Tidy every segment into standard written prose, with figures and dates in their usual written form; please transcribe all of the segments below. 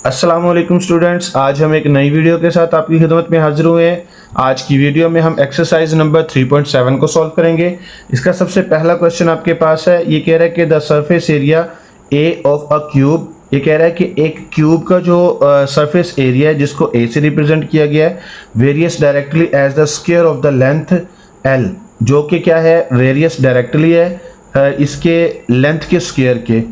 अस्सलाम वालेकुम स्टूडेंट्स, आज हम एक नई वीडियो के साथ आपकी खिदमत में हाजिर हुए हैं। आज की वीडियो में हम एक्सरसाइज नंबर 3.7 को सॉल्व करेंगे। इसका सबसे पहला क्वेश्चन आपके पास है। ये कह रहा है कि the surface area A of a cube, ये कह रहा है कि एक क्यूब का जो सरफेस एरिया है जिसको ए से रिप्रेजेंट किया गया है, varies directly as the square of the length l, जो कि क्या है, वेरियस डायरेक्टली है इसके लेंथ के स्क्वायर के,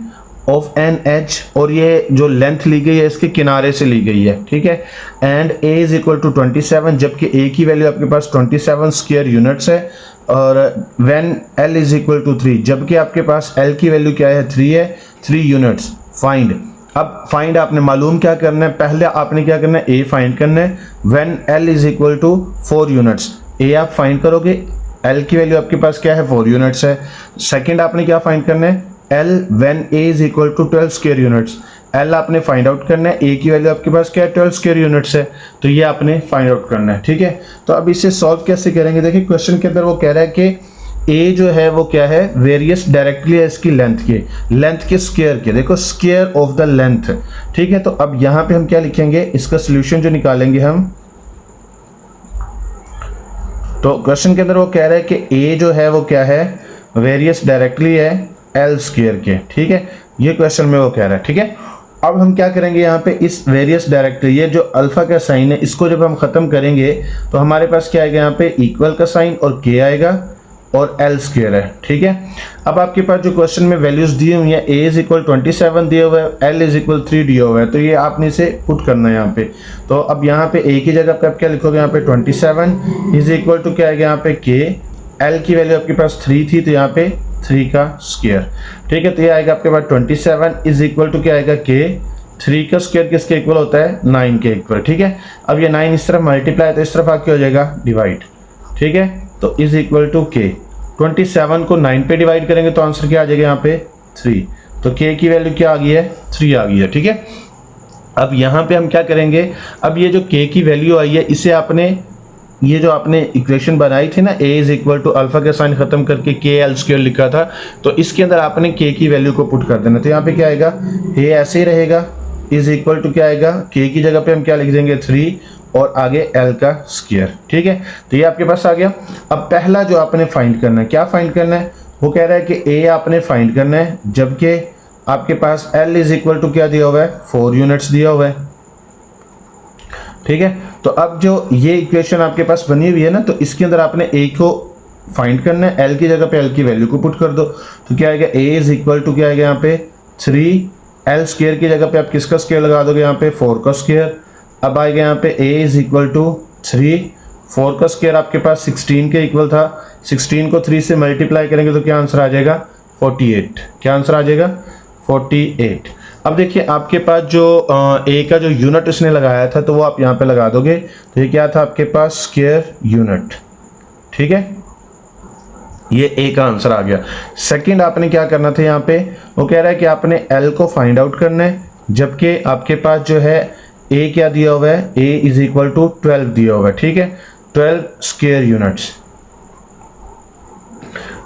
ऑफ एन एच, और ये जो लेंथ ली गई है इसके किनारे से ली गई है, ठीक है। And a is equal to 27, जबकि ए की वैल्यू आपके पास 27 स्क्वायर यूनिट्स है। और when L is equal to 3, जबकि आपके पास एल की वैल्यू क्या है, 3 है, 3 यूनिट्स। फाइंड, अब फाइंड आपने मालूम क्या करना है, पहले आपने क्या करना है, ए फाइंड करना है। When L is equal to 4 units, a आप फाइंड करोगे, एल की वैल्यू आपके पास क्या है, 4 यूनिट्स है। सेकेंड आपने क्या फाइंड करना है, L when A is equal to 12 square units, L आपने फाइंड आउट करना है, A की वैल्यू आपके पास क्या है, 12 स्क्वायर यूनिट्स है, तो ये आपने फाइंड आउट करना है, ठीक है। तो अब इसे सॉल्व कैसे करेंगे, देखिए क्वेश्चन के अंदर वो कह रहा है कि A जो है वो क्या है, वेरियस डायरेक्टली है इसकी लेंथ के स्क्वायर के, देखो स्क्वायर ऑफ द लेंथ, ठीक है। तो अब यहाँ पे हम क्या लिखेंगे, इसका सोल्यूशन जो निकालेंगे हम, तो क्वेश्चन के अंदर वो कह रहा है कि A जो है वो क्या है, वेरियस डायरेक्टली है एल स्क्वायर के, ठीक है। ये क्वेश्चन में वो कह रहा है, ठीक है। अब हम क्या करेंगे, यहाँ पे इस वेरियस डायरेक्टली, ये जो अल्फा का साइन है, इसको जब हम खत्म करेंगे तो हमारे पास क्या आएगा, यहाँ पे इक्वल का साइन और के आएगा और एल स्क्वायर है, ठीक है। अब आपके पास जो क्वेश्चन में वैल्यूज दी हुई है, ए इज इक्वल 27 दिया हुआ है, एल इज इक्वल 3 दिया हुआ है, तो ये आपने इसे पुट करना है यहाँ पे। तो अब यहाँ पे ए की जगह पे आप क्या लिखोगे, यहाँ पे 27 इज इक्वल टू क्या आएगा, यहाँ पे के, एल की वैल्यू आपके पास 3 थी, तो यहाँ पे 3 का स्क्वायर, ठीक है। तो ये आएगा आपके पास 27 इज इक्वल टू क्या आएगा, के, 3 का स्क्वायर किसके इक्वल होता है, 9 के इक्वल, ठीक है। अब ये 9 इस तरफ मल्टीप्लाई, तो इस तरफ आके हो जाएगा डिवाइड, ठीक है। तो इज इक्वल टू के, 27 को 9 पे डिवाइड करेंगे तो आंसर क्या आ जाएगा, यहाँ पे 3, तो के की वैल्यू क्या आ गई है, 3 आ गई है, ठीक है। अब यहाँ पे हम क्या करेंगे, अब ये जो के की वैल्यू आई है, इसे आपने, ये जो आपने इक्वेशन बनाई थी ना, a is equal to alpha का साइन खत्म करके के एल स्क्वायर लिखा था, तो इसके अंदर आपने k की वैल्यू को पुट कर देना। तो यहाँ पे क्या आएगा, a ऐसे ही रहेगा, इज इक्वल टू क्या आएगा, k की जगह पे हम क्या लिख देंगे, 3 और आगे l का स्क्वायर, ठीक है। तो ये आपके पास आ गया। अब पहला जो आपने फाइंड करना है, क्या फाइंड करना है, वो कह रहा है कि a आपने फाइंड करना है, जबकि आपके पास l इज इक्वल टू क्या दिया हुआ है, 4 यूनिट्स दिया हुआ है, ठीक है। तो अब जो ये इक्वेशन आपके पास बनी हुई है ना, तो इसके अंदर आपने a को फाइंड करना है, l की जगह पे l की वैल्यू को पुट कर दो, तो क्या आएगा, a इज इक्वल टू क्या आएगा, यहाँ पे 3, l स्क्वायर की जगह पे आप किसका स्क्वायर लगा दोगे, यहाँ पे 4 का स्क्वायर। अब आएगा यहाँ पे a इज इक्वल टू 3, 4 का स्क्वायर आपके पास 16 के इक्वल था, 16 को 3 से मल्टीप्लाई करेंगे तो क्या आंसर आ जाएगा, 48, क्या आंसर आ जाएगा, 48। अब देखिए आपके पास जो ए का जो यूनिट इसने लगाया था, तो वो आप यहाँ पे लगा दोगे, तो ये क्या था आपके पास, स्क्वायर यूनिट, ठीक है। ये ए का आंसर आ गया। सेकंड आपने क्या करना था, यहाँ पे वो कह रहा है कि आपने एल को फाइंड आउट करना है, जबकि आपके पास जो है ए क्या दिया हुआ है, ए इज इक्वल टू 12 दिया हुआ है, ठीक है, 12 स्क्वायर यूनिट्स,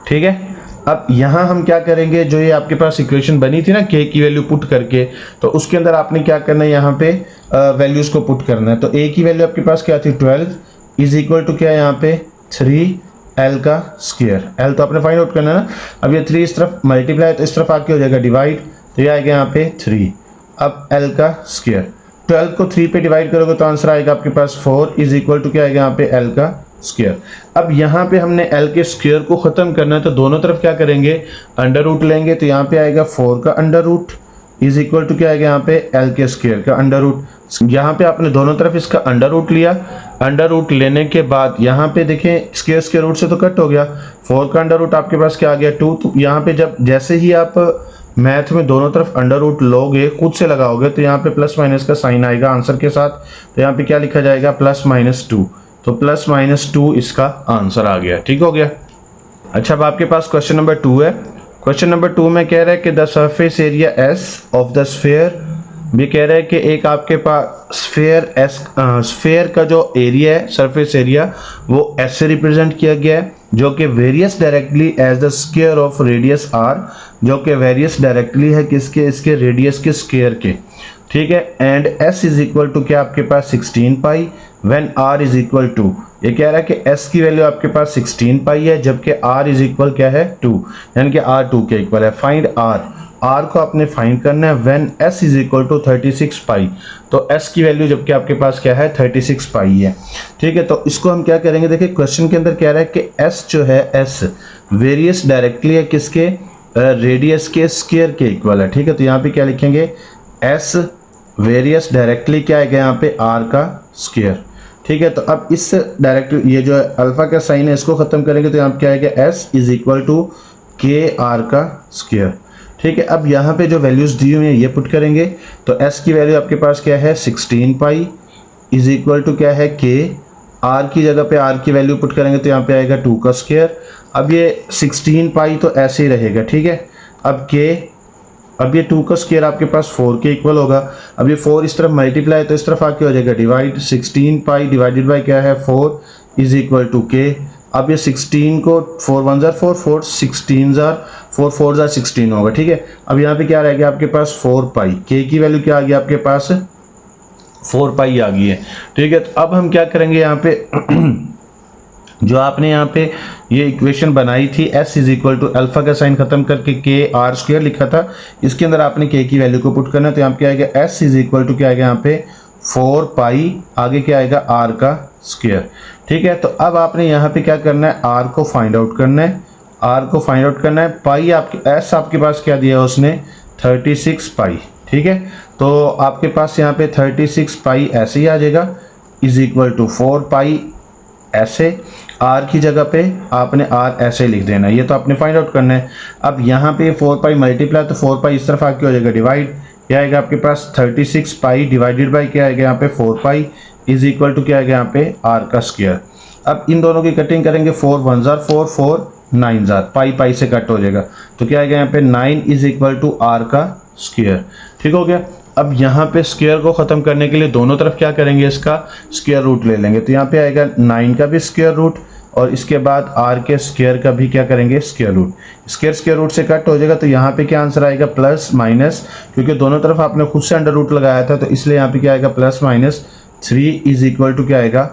ठीक है। अब यहाँ हम क्या करेंगे, जो ये आपके पास इक्वेशन बनी थी ना के की वैल्यू पुट करके, तो उसके अंदर आपने क्या करना है, यहाँ पे वैल्यूज को पुट करना है। तो ए की वैल्यू आपके पास क्या थी, 12 इज इक्वल टू क्या है, यहाँ पे 3 एल का स्क्वायर, एल तो आपने फाइंड आउट करना है ना। अब ये 3 इस तरफ मल्टीप्लाई, तो इस तरफ आके हो जाएगा डिवाइड, तो ये आएगा यहाँ पे 3, अब एल का स्क्वायर, 12 को 3 पे डिवाइड करोगे तो आंसर आएगा आपके पास 4 इज इक्वल टू क्या आएगा, यहाँ पे एल का स्क्वायर। अब यहाँ पे हमने एल के स्क्वायर को खत्म करना है, तो दोनों तरफ क्या करेंगे, अंडर रूट लेंगे, तो यहाँ पे आएगा 4 का under root is equal to क्या आएगा, यहाँ पे एल के स्क्वायर का अंडर रूट। यहाँ पे आपने दोनों तरफ इसका अंडर रूट लिया, अंडर रूट लेने के बाद यहाँ पे देखें स्क्वायर रूट से तो कट हो गया, 4 का अंडर रूट आपके पास क्या आ गया, 2। तो यहाँ पे जब जैसे ही आप मैथ में दोनों तरफ अंडर रूट लोगे, खुद से लगाओगे, तो यहाँ पे प्लस माइनस का साइन आएगा आंसर के साथ, तो यहाँ पे क्या लिखा जाएगा, प्लस माइनस 2, तो प्लस माइनस 2 इसका आंसर आ गया, ठीक हो गया। अच्छा, अब आपके पास क्वेश्चन नंबर 2 है। क्वेश्चन नंबर 2 में कह रहा है कि the surface area S of the sphere, भी कह रहा है कि एक आपके पास स्फेयर का जो एरिया है, सरफेस एरिया, वो एस से रिप्रेजेंट किया गया है, जो कि varies directly as the square of radius r, जो कि वेरियस डायरेक्टली है किसके, इसके रेडियस के स्क्वायर के, ठीक है। And s is equal to क्या आपके पास 16 pi when r is equal to, ये कह रहा है कि s की वैल्यू आपके पास 16 पाई है जबकि r इज इक्वल क्या है 2, यानी कि r 2 के इक्वल है। फाइंड r को आपने फाइंड करना है when s is equal to 36 pi, तो s की वैल्यू जबकि आपके पास क्या है 36 पाई है, ठीक है। तो इसको हम क्या करेंगे, देखिए क्वेश्चन के अंदर कह रहा है कि s जो है s वेरियस डायरेक्टली है किसके, रेडियस के स्क्वायर के इक्वल है, ठीक है। तो यहाँ पे क्या लिखेंगे, s वेरियस डायरेक्टली क्या है यहाँ पे r का स्क्वायर, ठीक है। तो अब इस डायरेक्ट ये जो अल्फा का साइन है इसको खत्म करेंगे तो यहाँ पे क्या आएगा, s इज इक्वल टू के आर का स्क्वायर, ठीक है। अब यहाँ पे जो वैल्यूज दी हुई हैं ये पुट करेंगे तो s की वैल्यू आपके पास क्या है 16 पाई इज इक्वल टू क्या है k, r की जगह पे r की वैल्यू पुट करेंगे तो यहाँ पे आएगा 2 का स्क्वायर। अब ये 16 पाई तो ऐसे ही रहेगा, ठीक है। अब अब ये 2 का स्क्वायर आपके पास 4 के इक्वल होगा। अब ये 4 इस तरफ मल्टीप्लाई तो इस तरफ आके हो जाएगा डिवाइड, 16 पाई डिवाइडेड बाय क्या है 4 इज इक्वल टू के। अब ये 16 को 4 1 जार 4 4 16 जार 4 4 जार 16 होगा, ठीक है। अब यहाँ पे क्या रह गया आपके पास 4 पाई, के की वैल्यू क्या आ गई आपके पास 4 पाई आ गई है, ठीक है। तो अब हम क्या करेंगे यहाँ पे जो आपने यहाँ पे ये इक्वेशन बनाई थी s is equal to alpha का साइन खत्म करके के आर स्क्वायर लिखा था, इसके अंदर आपने k की वैल्यू को पुट करना है तो यहाँ पे क्या आएगा s इज इक्वल टू क्या आएगा यहाँ पे 4 पाई, आगे क्या आएगा r का स्क्वायर, ठीक है। तो अब आपने यहाँ पे क्या करना है, r को फाइंड आउट करना है, r को फाइंड आउट करना है। पाई आपके s आपके पास क्या दिया है उसने 36 पाई, ठीक है। तो आपके पास यहाँ पे 36 पाई ऐसे ही आ जाएगा इज इक्वल टू 4 पाई ऐसे, r की जगह पे आपने r ऐसे लिख देना है, ये तो आपने फाइंड आउट करना है। अब यहाँ पे 4 पाई मल्टीप्लाई तो 4 पाई इस तरफ आके हो जाएगा डिवाइड, क्या आएगा आपके पास 36 पाई डिवाइडेड बाई क्या आएगा यहाँ पे 4 पाई इज इक्वल टू क्या आएगा यहाँ पे r का स्क्वायर। अब इन दोनों की कटिंग करेंगे 4 1 जार 4 4 9 जार, पाई पाई से कट हो जाएगा तो क्या आएगा यहाँ पे 9 इज इक्वल टू r का स्क्वायर, ठीक हो गया। अब यहाँ पे स्क्वायर को ख़त्म करने के लिए दोनों तरफ क्या करेंगे, इसका स्क्वायर रूट ले लेंगे तो यहाँ पे आएगा 9 का भी स्क्वायर रूट और इसके बाद r के स्क्वायर का भी क्या करेंगे स्क्वायर रूट, स्क्वायर रूट से कट हो जाएगा तो यहाँ पे क्या आंसर आएगा प्लस माइनस, क्योंकि दोनों तरफ आपने खुद से अंडर रूट लगाया था तो इसलिए यहाँ पे क्या आएगा plus minus 3 is equal to क्या आएगा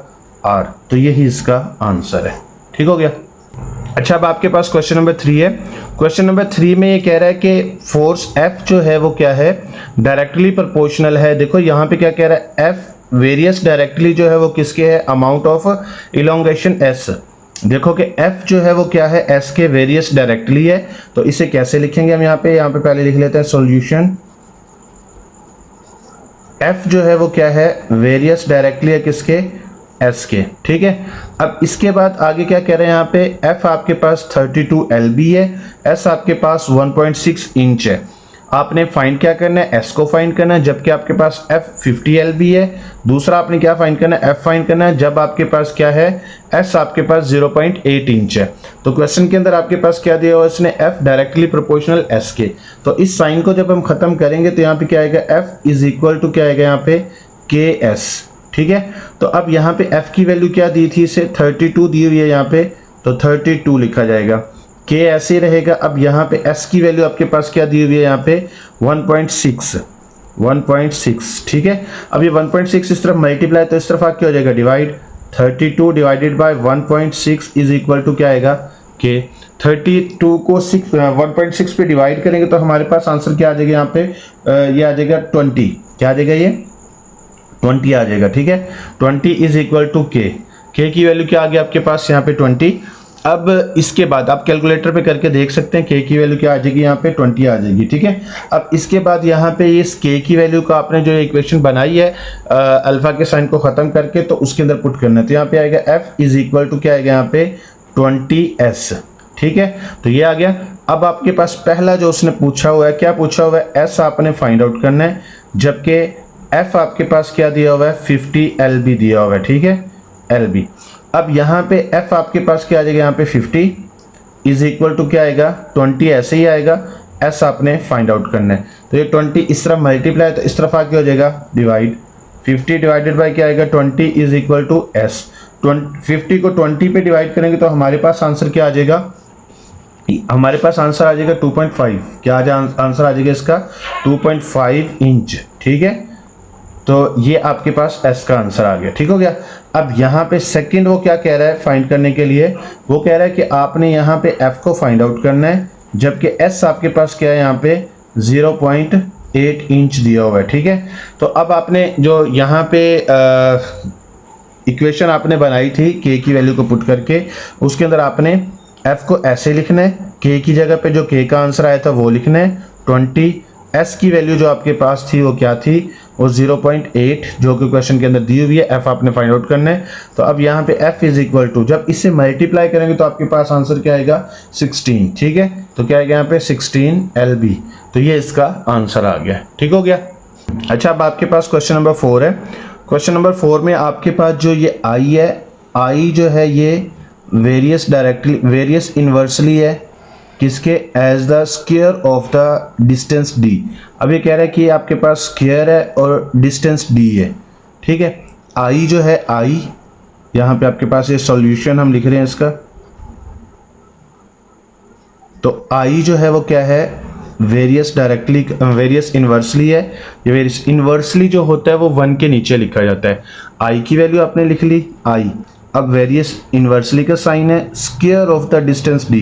r, तो यही इसका आंसर है, ठीक हो गया। अच्छा, अब आपके पास क्वेश्चन नंबर 3 है। क्वेश्चन नंबर 3 में ये कह रहा है कि फोर्स F जो है वो क्या है, डायरेक्टली प्रोपोर्शनल है। देखो यहाँ पे क्या कह रहा है, F वेरियस डायरेक्टली जो है वो किसके है, अमाउंट ऑफ इलोंगेशन S। देखो कि F जो है वो क्या है, S के वेरियस डायरेक्टली है, तो इसे कैसे लिखेंगे हम यहाँ पे पहले लिख लेते हैं सॉल्यूशन। F जो है वो क्या है, वेरियस डायरेक्टली है किसके, S के, ठीक है। अब इसके बाद आगे क्या कह रहे हैं यहाँ पे, F आपके पास 32 LB है, S आपके पास 1.6 इंच है। आपने फाइंड क्या करना है, S को फाइंड करना है, जबकि आपके पास F 50 LB है। दूसरा आपने क्या फाइंड करना है, F फाइंड करना है जब आपके पास क्या है, S आपके पास 0.8 इंच है। तो क्वेश्चन के अंदर आपके पास क्या दिया हुआ है इसने, F डायरेक्टली प्रोपोर्शनल S के। तो इस साइन को जब हम खत्म करेंगे तो यहाँ पे क्या आएगा, F इज इक्वल टू क्या आएगा यहाँ पे KS, ठीक है। तो अब यहाँ पे F की वैल्यू क्या दी थी, इसे 32 दी हुई है यहाँ पे, तो 32 लिखा जाएगा, K ऐसे ही रहेगा। अब यहाँ पे S की वैल्यू आपके पास क्या दी हुई है यहाँ पे 1.6, ठीक है। अब ये 1.6 इस तरफ मल्टीप्लाई तो इस तरफ आके हो जाएगा divide, 32 divided by 1.6 is equal to क्या आएगा K। 32 को 1.6 पे डिवाइड करेंगे तो हमारे पास आंसर क्या आ जाएगा यहाँ पे, ये आ जाएगा 20, क्या आ जाएगा ये 20 आ जाएगा, ठीक है। 20 इज इक्वल टू K की वैल्यू क्या आ गई आपके पास यहाँ पे 20। अब इसके बाद आप कैलकुलेटर पे करके देख सकते हैं K की वैल्यू क्या आ जाएगी यहाँ पे 20 आ जाएगी, ठीक है। अब इसके बाद यहाँ पे इस K की वैल्यू का आपने जो इक्वेशन बनाई है अल्फा के साइन को ख़त्म करके, तो उसके अंदर पुट करना है, तो यहाँ पे आएगा F इज इक्वल टू क्या आएगा यहाँ पे 20S, ठीक है। तो ये आ गया। अब आपके पास पहला जो उसने पूछा हुआ है, क्या पूछा हुआ है, S आपने फाइंड आउट करना है, जबकि F आपके पास क्या दिया हुआ है 50 LB दिया हुआ है, ठीक है LB। अब यहाँ पे F आपके पास क्या आ जाएगा यहाँ पे 50 इज इक्वल टू क्या आएगा 20 ऐसे ही आएगा, S आपने फाइंड आउट करना है। तो ये 20 इस तरफ मल्टीप्लाई तो इस तरफ आके हो जाएगा डिवाइड, 50 डिवाइडेड बाय क्या आएगा 20 इज इक्वल टू S। 50 को 20 पे डिवाइड करेंगे तो हमारे पास आंसर क्या आ जाएगा, हमारे पास आंसर आ जाएगा 2.5, क्या आ जाएगा आंसर आ जाएगा इसका 2.5 इंच, ठीक है। तो ये आपके पास एस का आंसर आ गया। ठीक हो गया। अब यहाँ पे सेकंड वो क्या कह रहा है फाइंड करने के लिए, वो कह रहा है कि आपने यहाँ पे एफ को फाइंड आउट करना है, जबकि एस आपके पास क्या है यहाँ पे 0.8 इंच दिया हुआ है। ठीक है, तो अब आपने जो यहाँ पे इक्वेशन आपने बनाई थी के की वैल्यू को पुट करके, उसके अंदर आपने एफ को ऐसे लिखना है, के की जगह पे जो के का आंसर आया था वो लिखना है 20, एस की वैल्यू जो आपके पास थी वो क्या थी, वो 0.8 जो कि क्वेश्चन के अंदर दी हुई है, एफ आपने फाइंड आउट करना है। तो अब यहाँ पे एफ इज इक्वल टू, जब इससे मल्टीप्लाई करेंगे तो आपके पास आंसर क्या आएगा 16। ठीक है, तो क्या आएगा यहाँ पे 16 LB, तो ये इसका आंसर आ गया। ठीक हो गया। अच्छा, अब आपके पास क्वेश्चन नंबर 4 है। क्वेश्चन नंबर 4 में आपके पास जो ये आई है, आई जो है ये वेरियस इन्वर्सली है किसके, as the square of the distance d। अब ये कह रहा है कि आपके पास स्क्वायर है और डिस्टेंस d है। ठीक है, आई जो है, आई यहाँ पे आपके पास ये सॉल्यूशन हम लिख रहे हैं इसका, तो आई जो है वो क्या है, वेरियस इन्वर्सली है। ये वेरियस इन्वर्सली जो होता है वो 1 के नीचे लिखा जाता है। आई की वैल्यू आपने लिख ली आई, अब वेरियस इन्वर्सली का साइन है square of the distance d,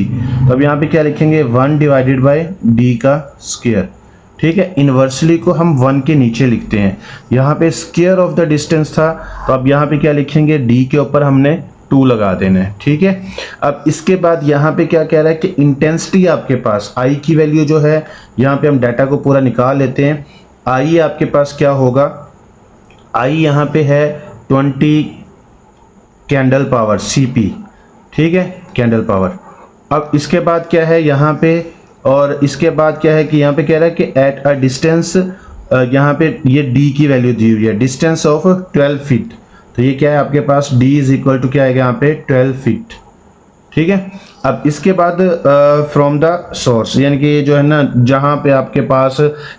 तो अब यहाँ पे क्या लिखेंगे 1 डिवाइडेड बाय d का स्क्वायर। ठीक है, इन्वर्सली को हम 1 के नीचे लिखते हैं, यहाँ पे स्क्वायर ऑफ द डिस्टेंस था, तो अब यहाँ पे क्या लिखेंगे, d के ऊपर हमने 2 लगा देना है। ठीक है, अब इसके बाद यहाँ पे क्या कह रहा है कि इंटेंसिटी आपके पास आई की वैल्यू जो है, यहाँ पे हम डाटा को पूरा निकाल लेते हैं। आई आपके पास क्या होगा, आई यहाँ पे है 20 कैंडल पावर CP। ठीक है, कैंडल पावर। अब इसके बाद क्या है यहाँ पे, और इसके बाद क्या है कि यहाँ पे कह रहा है कि एट अ डिस्टेंस, यहाँ पे ये d की वैल्यू दी हुई है, डिस्टेंस ऑफ 12 फीट, तो ये क्या है आपके पास d इज इक्वल टू क्या आएगा यहाँ पे 12 फीट। ठीक है, अब इसके बाद फ्रॉम द सोर्स, यानी कि ये जो है ना जहाँ पे आपके पास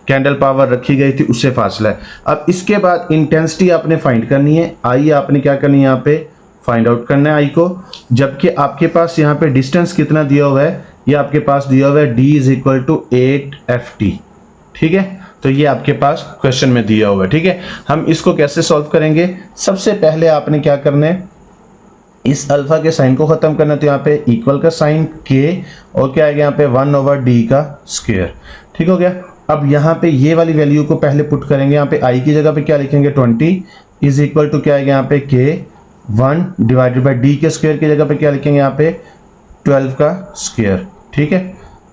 कैंडल पावर रखी गई थी उससे फासला है। अब इसके बाद इंटेंसिटी आपने फाइंड करनी है, आई आपने क्या करनी है यहाँ पे फाइंड आउट करना है आई को, जबकि आपके पास यहाँ पे डिस्टेंस कितना दिया हुआ है, ये आपके पास दिया हुआ है d is equal to 8ft। ठीक है, तो ये आपके पास क्वेश्चन में दिया हुआ है। ठीक है, हम इसको कैसे सॉल्व करेंगे, सबसे पहले आपने क्या करना है, इस अल्फा के साइन को खत्म करना है, तो यहाँ पे इक्वल का साइन k और क्या आएगा यहाँ पे 1/d का स्क्वायर। ठीक हो गया। अब यहाँ पे ये वाली वैल्यू को पहले पुट करेंगे, यहाँ पे i की जगह पे क्या लिखेंगे 20 इज इक्वल टू क्या आएगा यहाँ पे k 1 डिवाइडेड बाई d के स्क्वायर की जगह पे क्या लिखेंगे यहाँ पे 12 का स्क्वायर। ठीक है,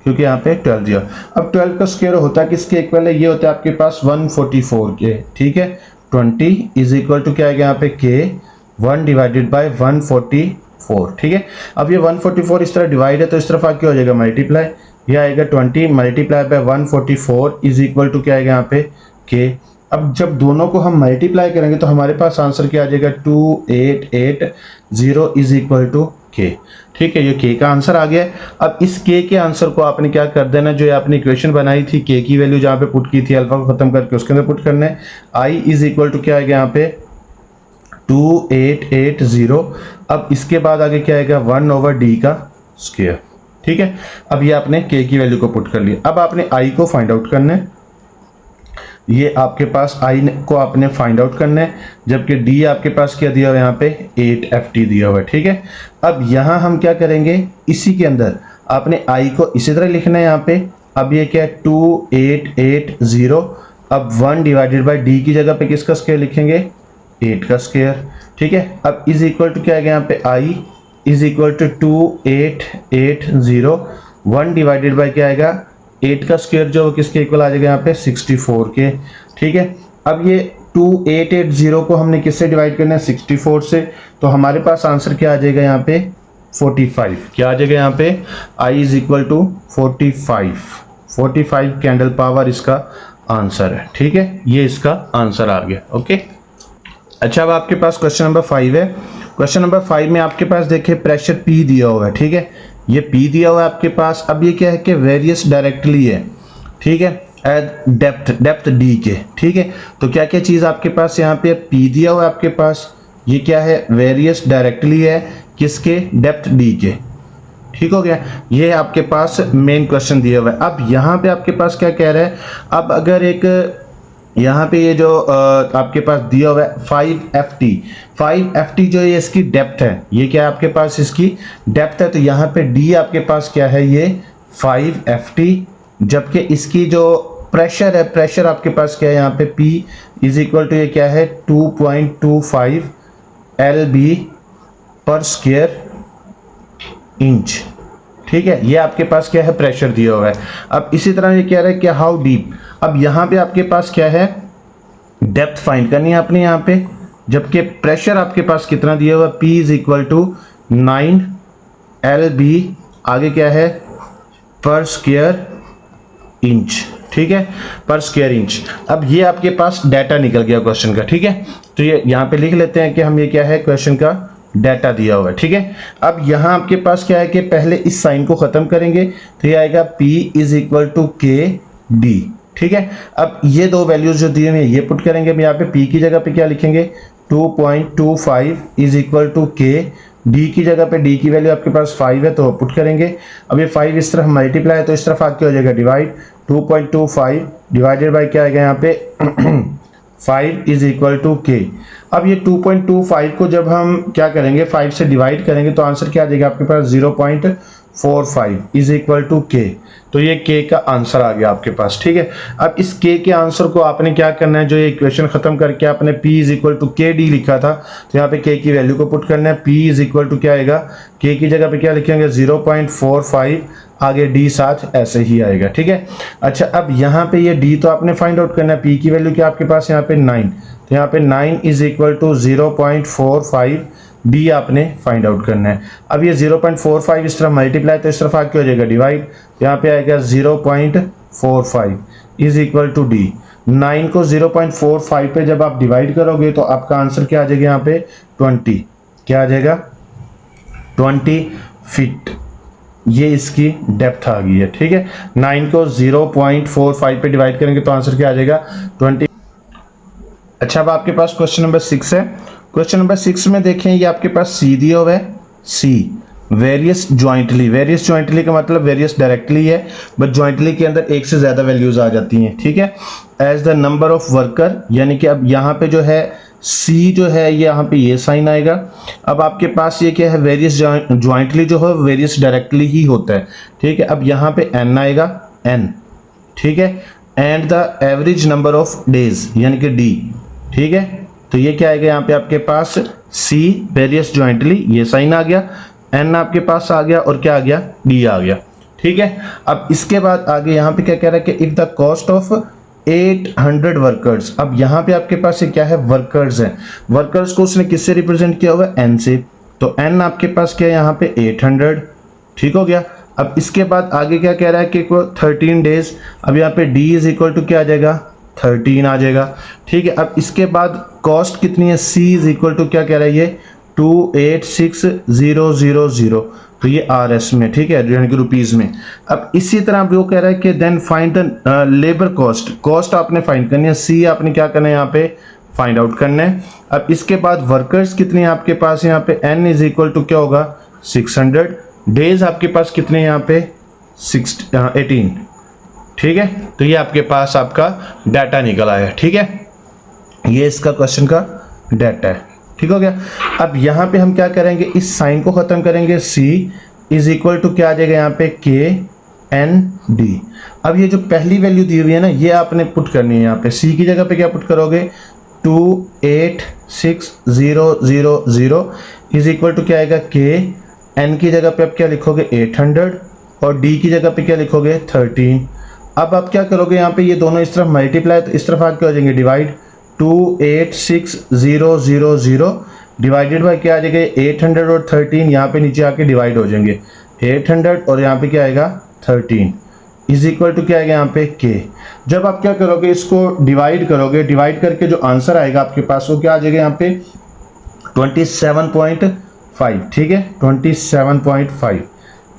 क्योंकि यहाँ पे 12 दिया। अब 12 का स्क्वायर होता है किसके इक्वल है, ये होता है आपके पास 144 के। ठीक है, 20 इज इक्वल टू क्या आएगा यहाँ पे k 1 डिवाइडेड बाई 144। ठीक है, अब ये 144 इस तरह डिवाइड है तो इस तरफ आके हो जाएगा मल्टीप्लाई, ये आएगा 20 multiply by 144 is equal to क्या आएगा यहाँ पे k। अब जब दोनों को हम मल्टीप्लाई करेंगे तो हमारे पास आंसर क्या आ जाएगा 2880 इज इक्वल टू k। ठीक है, ये k का आंसर आ गया। अब इस k के आंसर को आपने क्या कर देना, जो आपने इक्वेशन बनाई थी k की वैल्यू जहाँ पे पुट की थी अल्फा को खत्म करके उसके अंदर पुट करना है। i इज इक्वल टू क्या आएगा यहाँ पे 2880। अब इसके बाद आगे क्या आएगा 1/d का स्क्वायर। ठीक है, अब ये आपने k की वैल्यू को पुट कर लिया। अब आपने i को फाइंड आउट करना है, ये आपके पास i को आपने फाइंड आउट करना है, जबकि d आपके पास क्या दिया हुआ है यहाँ पे 8ft दिया हुआ है। ठीक है, अब यहाँ हम क्या करेंगे, इसी के अंदर आपने i को इसी तरह लिखना है यहाँ पे। अब ये क्या है 2880, अब 1 डिवाइडेड बाई d की जगह पे किसका स्क्वायर लिखेंगे 8 का स्क्वायर। ठीक है, अब इज इक्वल टू क्या आएगा यहाँ पे i is equal to 2880, 1 divided by क्या आएगा 8 का स्क्वायर जो किसके इक्वल आ जाएगा यहाँ पे 64 के। ठीक है, अब ये 2880 को हमने किससे डिवाइड करना है 64 से, तो हमारे पास आंसर क्या आ जाएगा यहाँ पे 45। क्या आ जाएगा यहाँ पे i is equal to 45 candle power इसका आंसर है। ठीक है, ये इसका आंसर आ गया। ओके, अच्छा, अब आपके पास क्वेश्चन नंबर 5 है। क्वेश्चन नंबर 5 में आपके पास देखिए प्रेशर P दिया हुआ है। ठीक है, ये P दिया हुआ है आपके पास। अब ये क्या है कि वेरियस डायरेक्टली है। ठीक है, एट डेप्थ D के। ठीक है, तो क्या क्या चीज़ आपके पास यहाँ पे P दिया हुआ है आपके पास, ये क्या है वेरियस डायरेक्टली है किसके डेप्थ D के। ठीक हो गया, ये आपके पास मेन क्वेश्चन दिया हुआ है। अब यहाँ पे आपके पास क्या कह रहा है, अब अगर एक यहाँ पे ये जो आपके पास दिया हुआ है 5FT, 5FT जो ये इसकी डेप्थ है, ये क्या है आपके पास इसकी डेप्थ है, तो यहाँ पे D आपके पास क्या है ये 5FT, जबकि इसकी जो प्रेशर है, प्रेशर आपके पास क्या है यहाँ पे P इज इक्वल टू ये क्या है 2.25 LB पर स्क्वायर इंच। ठीक है, ये आपके पास क्या है प्रेशर दिया हुआ है। अब इसी तरह ये कह रहा है कि हाउ डीप, अब यहाँ पे आपके पास क्या है डेप्थ फाइंड करनी है आपने यहाँ पे, जबकि प्रेशर आपके पास कितना दिया हुआ है P is equal to 9 LB, आगे क्या है पर स्क्वायर इंच। ठीक है, पर स्क्वायर इंच। अब ये आपके पास डाटा निकल गया क्वेश्चन का। ठीक है, तो ये यहाँ पे लिख लेते हैं कि हम ये क्या है क्वेश्चन का डाटा दिया हुआ है। ठीक है, अब यहाँ आपके पास क्या है कि पहले इस साइन को खत्म करेंगे तो ये आएगा P is equal to KD। ठीक है, अब ये दो वैल्यूज जो दिए हुए हैं ये पुट करेंगे। हम यहाँ पे P की जगह पे क्या लिखेंगे 2.25 is equal to K, D की जगह पे D की वैल्यू आपके पास 5 है तो पुट करेंगे। अब ये 5 इस तरफ मल्टीप्लाई है तो इस तरफ आके हो जाएगा डिवाइड, 2.25 डिवाइडेड बाई क्या आएगा यहाँ पे 5 इज इक्वल टू K। अब ये 2.25 को जब हम क्या करेंगे 5 से डिवाइड करेंगे तो आंसर क्या आ जाएगा आपके पास 0.45 इज इक्वल टू K। तो ये K का आंसर आ गया आपके पास। ठीक है, अब इस K के आंसर को आपने क्या करना है, जो ये इक्वेशन खत्म करके आपने P is equal to KD लिखा था तो यहाँ पे K की वैल्यू को पुट करना है। P इज इक्वल टू क्या आएगा, K की जगह पे क्या लिखेंगे 0.45, आगे D साथ ऐसे ही आएगा। ठीक है, अच्छा अब यहाँ पे ये D तो आपने फाइंड आउट करना है, P की वैल्यू क्या आपके पास यहाँ पे 9, तो यहाँ पे 9 इज इक्वल टू 0.45 D आपने फाइंड आउट करना है। अब ये 0.45 इस तरफ मल्टीप्लाई तो इस तरफ आके हो जाएगा डिवाइड, यहाँ पे आएगा 0.45 इज इक्वल टू D। 9 को 0.45 पे जब आप डिवाइड करोगे तो आपका आंसर क्या आ जाएगा यहाँ पे 20, क्या आ जाएगा 20 फीट, ये इसकी डेप्थ आ गई है। ठीक है, 9 को 0.45 पे डिवाइड करेंगे तो आंसर क्या आ जाएगा 20। अच्छा, अब आपके पास क्वेश्चन नंबर 6 है। क्वेश्चन नंबर 6 में देखें ये आपके पास C दिया हुआ है, C various jointly, various jointly का मतलब वेरियस डायरेक्टली है बट ज्वाइंटली के अंदर एक से ज़्यादा वैल्यूज आ जाती हैं। ठीक है, as the number of worker, यानी कि अब यहाँ पे जो है C जो है ये यहाँ पे ये साइन आएगा। अब आपके पास ये क्या है वेरियस ज्वाइंटली जो है वेरियस डायरेक्टली ही होता है। ठीक है, अब यहाँ पे N आएगा N। ठीक है, and the average number of days यानी कि D। ठीक है, तो ये क्या आएगा यहाँ पे आपके पास C वेरियस ज्वाइंटली, ये साइन आ गया, N आपके पास आ गया और क्या आ गया D आ गया। ठीक है, अब इसके बाद आगे यहाँ पे क्या कह रहा है कि if the cost of 800 workers, अब यहाँ पे आपके पास ये क्या है वर्कर्स है, वर्कर्स को उसने किससे रिप्रेजेंट किया हुआ है N से, तो N आपके पास क्या है यहाँ पे 800। ठीक हो गया, अब इसके बाद आगे क्या कह रहा है कि 13 डेज, अब यहाँ पे D इज इक्वल टू क्या आ जाएगा 13 आ जाएगा। ठीक है, अब इसके बाद कॉस्ट कितनी है C इज इक्वल टू क्या कह रहा है ये 286000, तो ये RS में। ठीक है, यानी कि रुपीज़ में। अब इसी तरह वो कह रहा है कि then find the labour cost, cost आपने फाइंड करनी है, C आपने क्या करना है यहाँ पे फाइंड आउट करना है। अब इसके बाद वर्कर्स कितने हैं आपके पास यहाँ पे N इज इक्वल टू क्या होगा 600, डेज आपके पास कितने हैं यहाँ पे 18। ठीक है, तो ये आपके पास आपका डाटा निकल आया। ठीक है, ये इसका क्वेश्चन का डाटा है। ठीक हो गया, अब यहाँ पे हम क्या करेंगे इस साइन को खत्म करेंगे, C इज इक्वल टू क्या आ जाएगा यहाँ पे KND। अब ये जो पहली वैल्यू दी हुई है ना ये आपने पुट करनी है यहाँ पे, C की जगह पे क्या पुट करोगे 286000 इज इक्वल टू क्या आएगा K, N की जगह पे आप क्या लिखोगे 800 और D की जगह पे क्या लिखोगे 13। अब आप क्या करोगे यहाँ पे ये दोनों इस तरफ मल्टीप्लाई तो इस तरफ आके हो जाएंगे डिवाइड, 286000 डिवाइडेड बाय क्या आ जाएगा 800 और 13, यहाँ पे नीचे आके डिवाइड हो जाएंगे 800 और यहाँ पे क्या आएगा 13 इज इक्वल टू क्या आएगा यहाँ पे K। जब आप क्या करोगे इसको डिवाइड करोगे, डिवाइड करके जो आंसर आएगा आपके पास वो क्या आ जाएगा यहाँ पे 27.5। ठीक है, 27.5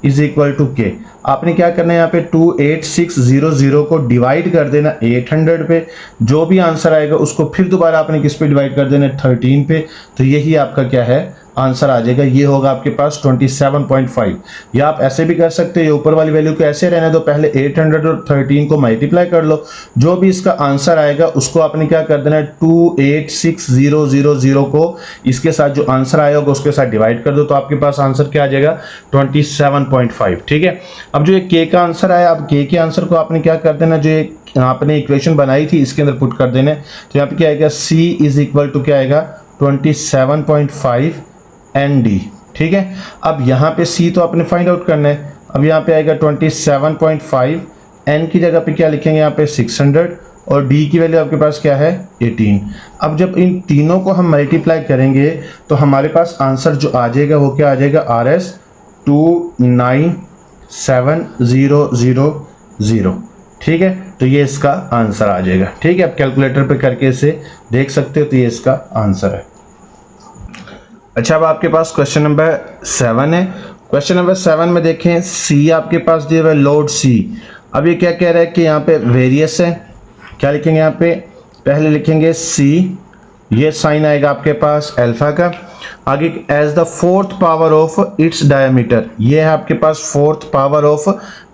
इज इक्वल टू K। आपने क्या करना है यहाँ पे 28600 को डिवाइड कर देना 800 पे, जो भी आंसर आएगा उसको फिर दोबारा आपने किस पे डिवाइड कर देना 13 पे, तो यही आपका क्या है आंसर आ जाएगा, ये होगा आपके पास 27.5। या आप ऐसे भी कर सकते हो, ऊपर वाली वैल्यू को ऐसे रहने दो, पहले 813 को मल्टीप्लाई कर लो, जो भी इसका आंसर आएगा उसको आपने क्या कर देना है 286000 को इसके साथ जो आंसर आया होगा उसके साथ डिवाइड कर दो, तो आपके पास आंसर क्या आ जाएगा 27.5। ठीक है, अब जो ये के का आंसर आया, अब के के आंसर को आपने क्या कर देना, जो ये आपने इक्वेशन बनाई थी इसके अंदर पुट कर देने, तो यहाँ पे क्या आएगा c इज इक्वल टू क्या आएगा 27.5 ND। ठीक है, अब यहाँ पे c तो आपने फाइंड आउट करना है, अब यहाँ पे आएगा 27.5, n की जगह पे क्या लिखेंगे यहाँ पे 600 और d की वैल्यू आपके पास क्या है 18। अब जब इन तीनों को हम मल्टीप्लाई करेंगे तो हमारे पास आंसर जो आ जाएगा वो क्या आ जाएगा RS 297000। ठीक है, तो ये इसका आंसर आ जाएगा। ठीक है, आप कैलकुलेटर पे करके इसे देख सकते हो, तो ये इसका आंसर है। अच्छा, अब आपके पास क्वेश्चन नंबर 7 है। क्वेश्चन नंबर 7 में देखें, सी आपके पास दिया हुआ है लोड सी। अब ये क्या कह रहा है कि यहाँ पे वेरियस है, क्या लिखेंगे यहाँ पे, पहले लिखेंगे सी, ये साइन आएगा आपके पास अल्फा का, आगे as the fourth power of its diameter, ये है आपके पास fourth power of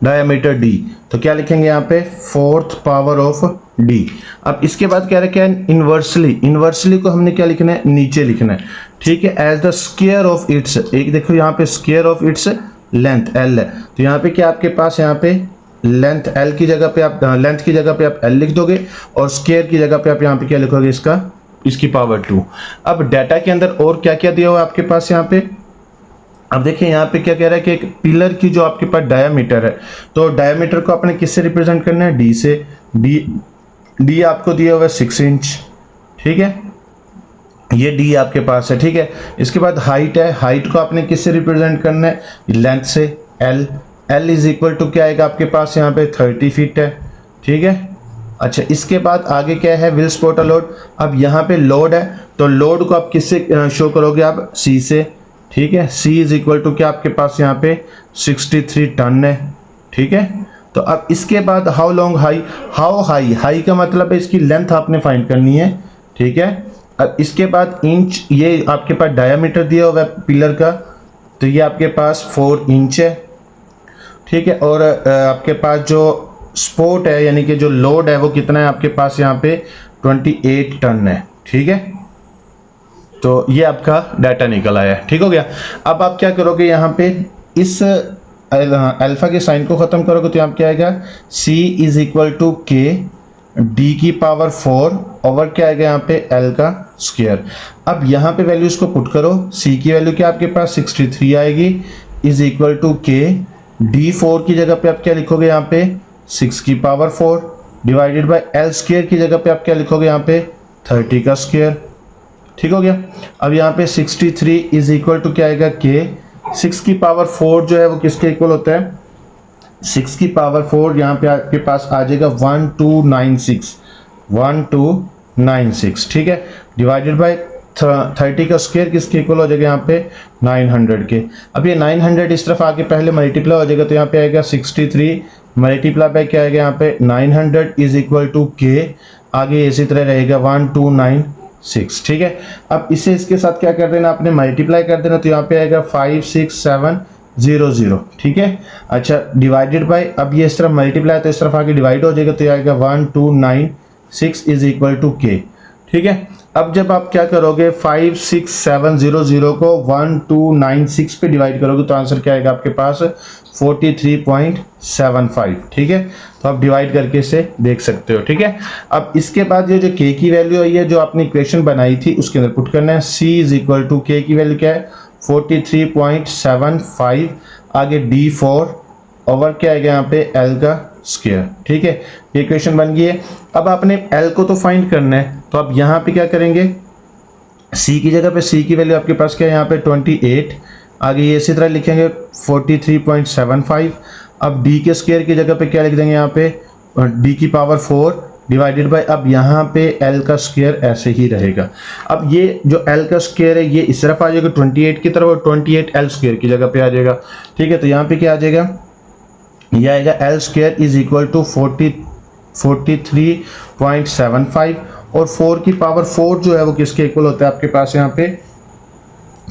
diameter D, तो क्या लिखेंगे यहाँ पे फोर्थ पावर ऑफ डी। अब इसके बाद कह रहे हैं क्या, इनवर्सली, इनवर्सली को हमने क्या लिखना है नीचे लिखना है। ठीक है, as the square of its, एक देखो यहाँ पे square of its length L है, तो यहाँ पे क्या आपके पास यहाँ पे लेंथ एल की जगह पे आप लेंथ की जगह पे आप एल लिख दोगे और स्क्वायर की जगह पे आप यहाँ पे क्या लिखोगे इसकी पावर 2। अब डाटा के अंदर और क्या क्या दिया हुआ है आपके पास यहाँ पे, अब देखिए यहाँ पे क्या कह रहा है कि एक पिलर की जो आपके पास डायामीटर है, तो डायामीटर को आपने किससे रिप्रेजेंट करना है डी से, डी आपको दिया हुआ है 6 इंच। ठीक है, ये डी आपके पास है। ठीक है, इसके बाद हाइट है, हाइट को आपने किससे रिप्रेजेंट करना है लेंथ से, L, L is equal to क्या आएगा आपके पास यहाँ पे 30 फीट है। ठीक है, अच्छा इसके बाद आगे क्या है विल सपोर्ट अ लोड। अब यहाँ पे लोड है, तो लोड को आप किससे शो करोगे आप सी से। ठीक है, सी इज इक्वल टू क्या आपके पास यहाँ पे 63 टन है। ठीक है, तो अब इसके बाद how long high, how high, high का मतलब है इसकी लेंथ आपने फाइंड करनी है। ठीक है, अब इसके बाद इंच, ये आपके पास डायामीटर दिया हुआ है पिलर का, तो ये आपके पास 4 इंच है। ठीक है, और आपके पास जो सपोर्ट है यानी कि जो लोड है वो कितना है आपके पास यहाँ पे 28 टन है। ठीक है, तो ये आपका डाटा निकल आया है। ठीक हो गया, अब आप क्या करोगे यहाँ पे इस अल्फा के साइन को ख़त्म करोगे, तो यहाँ क्या आएगा c इज इक्वल टू के डी की पावर 4 ओवर क्या आएगा यहाँ पे l का स्क्वायर। अब यहाँ पे वैल्यूज को पुट करो, c की वैल्यू क्या आपके पास 63 आएगी इज इक्वल टू के डी 4 की जगह पे आप क्या लिखोगे यहाँ पे 6 की power 4 divided by L square की जगह पे आप क्या लिखोगे यहाँ पे 30 का स्क्वायर। ठीक हो गया, अब यहाँ पे 63 इज इक्वल टू क्या आएगा के 6 की पावर 4 जो है वो किसके इक्वल होता है 6 की पावर 4 यहाँ पे आपके पास आ जाएगा 1296। ठीक है, डिवाइडेड बाय 30 का स्क्वायर किसके इक्वल हो जाएगा यहाँ पे 900 के। अब ये 900 इस तरफ आके पहले मल्टीप्लाई हो जाएगा, तो यहाँ पे आएगा 63 मल्टीप्लाई बाय क्या आएगा यहाँ पे 900 इज इक्वल टू के, आगे इसी तरह रहेगा 1296। ठीक है, अब इसे इसके साथ क्या कर देना आपने मल्टीप्लाई कर देना, तो यहाँ पे आएगा 56700। ठीक है, अच्छा डिवाइडेड बाय, अब ये इस तरफ मल्टीप्लाई तो इस तरफ आके डिवाइड हो जाएगा, तो ये आएगा 1296 इज इक्वल टू के। ठीक है, अब जब आप क्या करोगे 56700 को 1296 पे डिवाइड करोगे तो आंसर क्या आएगा आपके पास 43.75। ठीक है, तो आप डिवाइड करके इसे देख सकते हो। ठीक है, अब इसके बाद ये जो के की वैल्यू आई है जो आपने इक्वेशन बनाई थी उसके अंदर पुट करना है, c इज इक्वल टू के की वैल्यू क्या है 43.75, आगे d4 ओवर क्या आएगा यहाँ पे l का स्क्वायर। ठीक है, ये इक्वेशन बन गई है। अब आपने l को तो फाइंड करना है, तो आप यहाँ पे क्या करेंगे c की जगह पे c की वैल्यू आपके पास क्या है यहाँ पे 28, आगे ये इसी तरह लिखेंगे 43.75। अब d के स्क्वायर की जगह पे क्या लिख देंगे यहाँ पे d की पावर 4 डिवाइडेड बाय, अब यहाँ पे l का स्क्वायर ऐसे ही रहेगा। अब ये जो l का स्क्वायर है ये इस तरफ आ जाएगा 28 की तरफ और 28 l स्क्वायर की जगह पे आ जाएगा। ठीक है, तो यहाँ पे क्या आ जाएगा, ये आएगा l square is equal to 43.75 और 4 की पावर 4 जो है वो किसके इक्वल होता है आपके पास यहाँ पे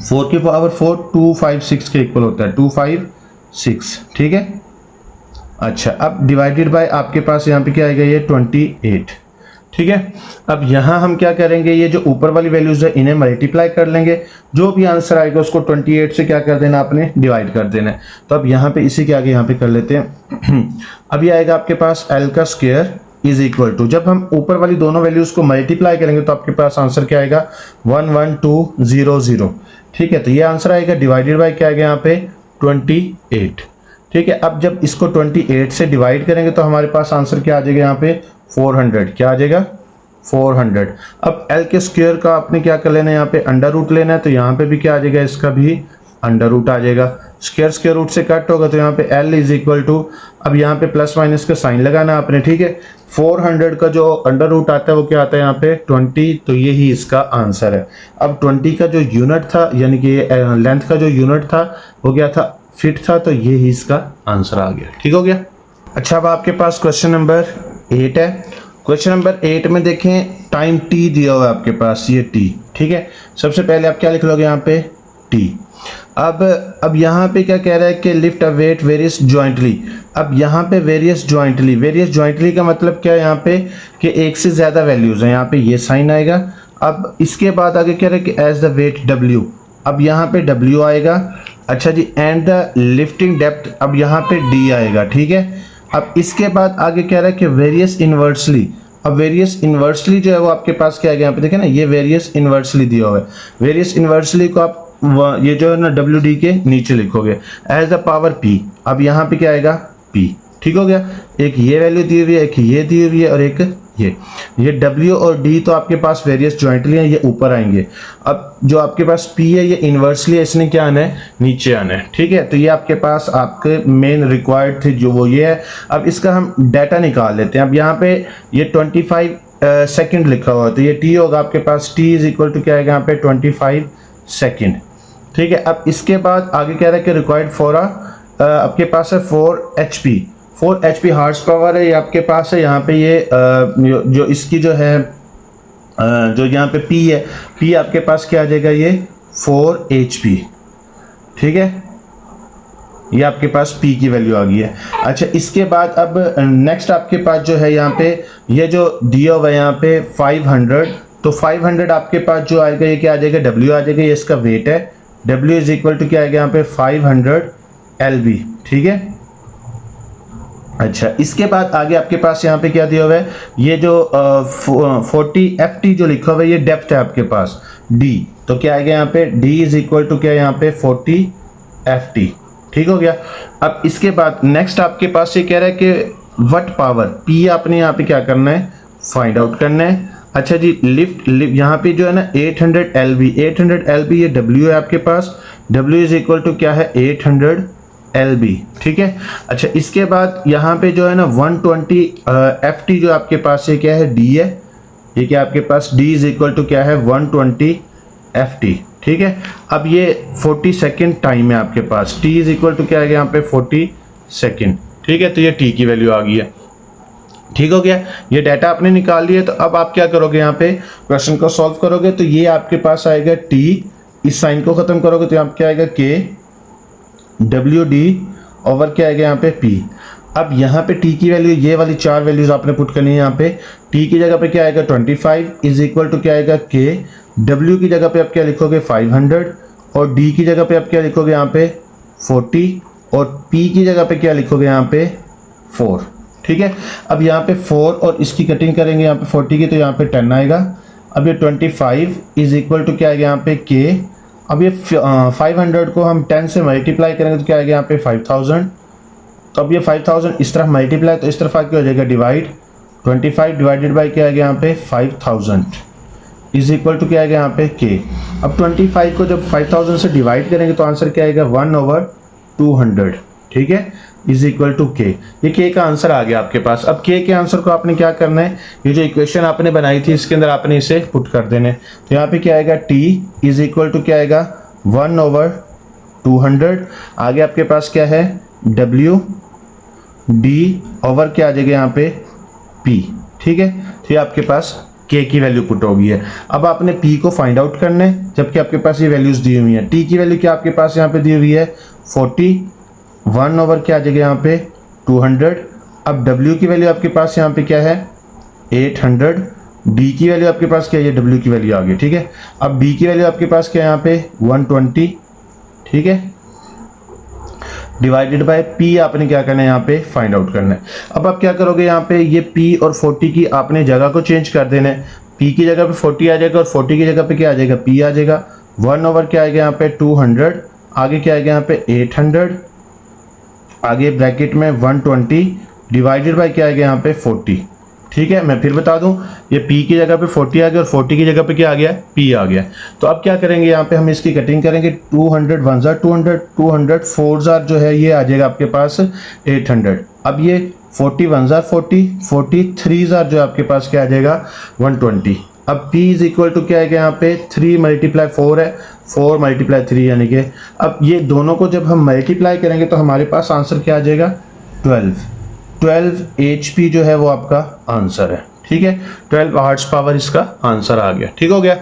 4 की पावर 4 256 के इक्वल होता है, 256, ठीक है। अच्छा, अब डिवाइडेड बाय आपके पास यहाँ पे क्या आएगा, ये 28, ठीक है। अब यहाँ हम क्या करेंगे, ये जो ऊपर वाली वैल्यूज है इन्हें मल्टीप्लाई कर लेंगे, जो भी आंसर आएगा उसको 28 से क्या कर देना आपने, डिवाइड कर देना है। तो अब यहाँ पे इसी के आगे यहाँ पे कर लेते हैं। अब ये आएगा आपके पास L का स्क्वायर इज इक्वल टू, जब हम ऊपर वाली दोनों वैल्यूज को मल्टीप्लाई करेंगे तो आपके पास आंसर क्या आएगा, 11200, ठीक है। तो ये आंसर आएगा डिवाइडेड बाय क्या आएगा यहाँ पे 28, ठीक है। अब जब इसको 28 से डिवाइड करेंगे तो हमारे पास आंसर क्या आ जाएगा यहाँ पे 400, क्या आ जाएगा 400। अब L के स्क्वायर का आपने क्या कर लेना है, यहाँ पे अंडर रूट लेना है, तो यहाँ पे भी क्या आ जाएगा, इसका भी अंडर रूट आ जाएगा। स्क्वायर रूट से कट होगा तो यहाँ पे L इज इक्वल टू, अब यहाँ पे प्लस माइनस का साइन लगाना आपने, ठीक है। 400 का जो अंडर रूट आता है वो क्या आता है यहाँ पे 20, तो यही इसका आंसर है। अब 20 का जो यूनिट था, यानी कि लेंथ का जो यूनिट था वो क्या था, फीट था, तो यही इसका आंसर आ गया, ठीक हो गया। अच्छा, अब आपके पास क्वेश्चन नंबर 8 है। क्वेश्चन नंबर 8 में देखें, टाइम t दिया हुआ है आपके पास, ये t, ठीक है। सबसे पहले आप क्या लिख लोगे यहाँ पे t। अब यहाँ पे क्या कह रहा है कि लिफ्ट अ वेट वेरियस जॉइंटली। अब यहाँ पे वेरियस जॉइंटली का मतलब क्या है यहाँ पे, कि एक से ज़्यादा वैल्यूज़ हैं, यहाँ पे ये साइन आएगा। अब इसके बाद आगे कह रहा है कि एज द वेट w, अब यहाँ पे w आएगा। अच्छा जी, एंड द लिफ्टिंग डेप्थ, अब यहाँ पे d आएगा, ठीक है। अब इसके बाद आगे कह रहा है कि वेरियस इन्वर्सली। अब वेरियस इन्वर्सली जो है वो आपके पास क्या है, यहाँ पे देखें ना, ये वेरियस इन्वर्सली दिया हुआ है। वेरियस इन्वर्सली को आप ये जो है ना WD के नीचे लिखोगे एज द पावर p। अब यहाँ पे क्या आएगा p, ठीक हो गया। एक ये वैल्यू दी हुई है, एक ये दी हुई है, और एक ये W और D तो आपके पास वेरियस जॉइंटली हैं, ये ऊपर आएंगे। अब जो आपके पास P है ये इन्वर्सली है, इसने क्या आना है, नीचे आना है, ठीक है। तो ये आपके पास आपके मेन रिक्वायर्ड थे जो वो ये है। अब इसका हम डाटा निकाल लेते हैं। अब यहाँ पे ये 25 सेकेंड लिखा हुआ है, तो ये T होगा आपके पास, T इज इक्वल टू क्या आएगा यहाँ पे 25 सेकेंड, ठीक है। अब इसके बाद आगे कह रहा है कि रिक्वायर्ड फॉर आपके पास है 4 HP हार्स पावर है, ये आपके पास है। यहाँ पे ये जो इसकी जो है जो यहाँ पे P है, P आपके पास क्या आ जाएगा, ये 4 HP, ठीक है। ये आपके पास P की वैल्यू आ गई है। अच्छा, इसके बाद अब नेक्स्ट आपके पास जो है यहाँ पे ये जो दिया हुआ है यहाँ पे 500, तो 500 आपके पास जो आएगा ये क्या आ जाएगा, W आ जाएगा, ये इसका वेट है। W इज इक्वल टू क्या आएगा यहाँ पे 500 LB, ठीक है। अच्छा, इसके बाद आगे आपके पास यहाँ पे क्या दिया हुआ है, ये जो 40 FT जो लिखा हुआ है ये डेप्थ है आपके पास D, तो क्या आएगा यहाँ पे D इज इक्वल टू क्या यहाँ पे 40 FT, ठीक हो गया। अब इसके बाद नेक्स्ट आपके पास ये कह रहा है कि वट पावर P आपने यहाँ पे क्या करना है, फाइंड आउट करना है। अच्छा जी, लिफ्ट यहाँ पे जो है ना 800 LB ये W है आपके पास, W इज इक्वल टू क्या है 800 LB, ठीक है। अच्छा, इसके बाद यहाँ पे जो है ना 120 FT जो आपके पास ये क्या है D है, ये क्या आपके पास D इज इक्वल टू क्या है 120 FT, ठीक है। अब ये 40 सेकेंड टाइम है आपके पास, T इज इक्वल टू क्या है यहाँ पे 40 सेकेंड, ठीक है। तो ये T की वैल्यू आ गई है, ठीक हो गया। ये डाटा आपने निकाल लिया। तो अब आप क्या करोगे, यहाँ पे क्वेश्चन को सॉल्व करोगे तो ये आपके पास आएगा T, इस साइन को खत्म करोगे तो यहाँ क्या आएगा K WD ओवर क्या आएगा यहाँ पे P। अब यहाँ पे T की वैल्यू, ये वाली 4 वैल्यूज आपने पुट करनी है। यहाँ पे T की जगह पे क्या आएगा 25 इज इक्वल टू क्या आएगा K, W की जगह पे आप क्या लिखोगे 500, और D की जगह पे आप क्या लिखोगे यहाँ पे 40, और P की जगह पे क्या लिखोगे यहाँ पे 4, ठीक है। अब यहाँ पे 4 और इसकी कटिंग करेंगे यहाँ पे 40 की, तो यहाँ पे 10 आएगा। अब ये 25 इज इक्वल टू क्या आएगा यहाँ पे K। अब ये 500 को हम 10 से मल्टीप्लाई करेंगे तो क्या आएगा यहाँ पे 5000। तो अब ये 5000 इस तरफ मल्टीप्लाई, तो इस तरफ आके हो जाएगा डिवाइड, 25 डिवाइडेड बाई क्या आएगा यहाँ पे 5000 इज इक्वल टू क्या आएगा यहाँ पे K। अब 25 को जब 5000 से डिवाइड करेंगे तो आंसर क्या आएगा 1/200, ठीक है, इज इक्वल टू K। ये K का आंसर आ गया आपके पास। अब K के आंसर को आपने क्या करना है, ये जो इक्वेशन आपने बनाई थी इसके अंदर आपने इसे पुट कर देने। तो यहाँ पे क्या आएगा T इज इक्वल टू क्या आएगा 1/200। आगे आपके पास क्या है W D ओवर क्या आ जाएगा यहाँ पे P, ठीक है। तो ये आपके पास के की वैल्यू पुट होगी है। अब आपने पी को फाइंड आउट करना है, जबकि आपके पास ये वैल्यूज दी हुई हैं। टी की वैल्यू क्या आपके पास यहाँ पे दी हुई है 40, 1 ओवर क्या आ जाएगा यहाँ पे 200। अब डब्ल्यू की वैल्यू आपके पास यहाँ पे क्या है 800, डी की वैल्यू आपके पास क्या है, ये डब्ल्यू की वैल्यू आ गई, ठीक है। अब बी की वैल्यू आपके पास क्या है यहाँ पे 120, ठीक है, डिवाइडेड बाय पी आपने क्या करना है यहाँ पे फाइंड आउट करना है। अब आप क्या करोगे यहाँ पे ये पी और 40 की आपने जगह को चेंज कर देना है। पी की जगह पे 40 आ जाएगा और 40 की जगह पे क्या आ जाएगा पी आ जाएगा। 1 ओवर क्या आएगा यहाँ पे 200, आगे क्या आएगा यहाँ पे 800, आगे ब्रैकेट में 120 डिवाइडेड बाय क्या आएगा यहाँ पे 40, ठीक है। मैं फिर बता दूं, ये P की जगह पे 40 आ गया और 40 की जगह पे क्या आ गया P आ गया। तो अब क्या करेंगे यहाँ पे हम इसकी कटिंग करेंगे। 200 1 जार 200, 200 4 जार जो है ये आ जाएगा आपके पास 800। अब ये 40 1 जार 40, 40 3 जार जो आपके पास क्या आ जाएगा 120। अब P इज इक्वल टू क्या है यहाँ पे 3 मल्टीप्लाई 4 है, 4 मल्टीप्लाई 3 यानी कि अब ये दोनों को जब हम मल्टीप्लाई करेंगे तो हमारे पास आंसर क्या आ जाएगा 12 HP जो है वो आपका आंसर है, ठीक है। 12 हार्ट्स पावर इसका आंसर आ गया, ठीक हो गया।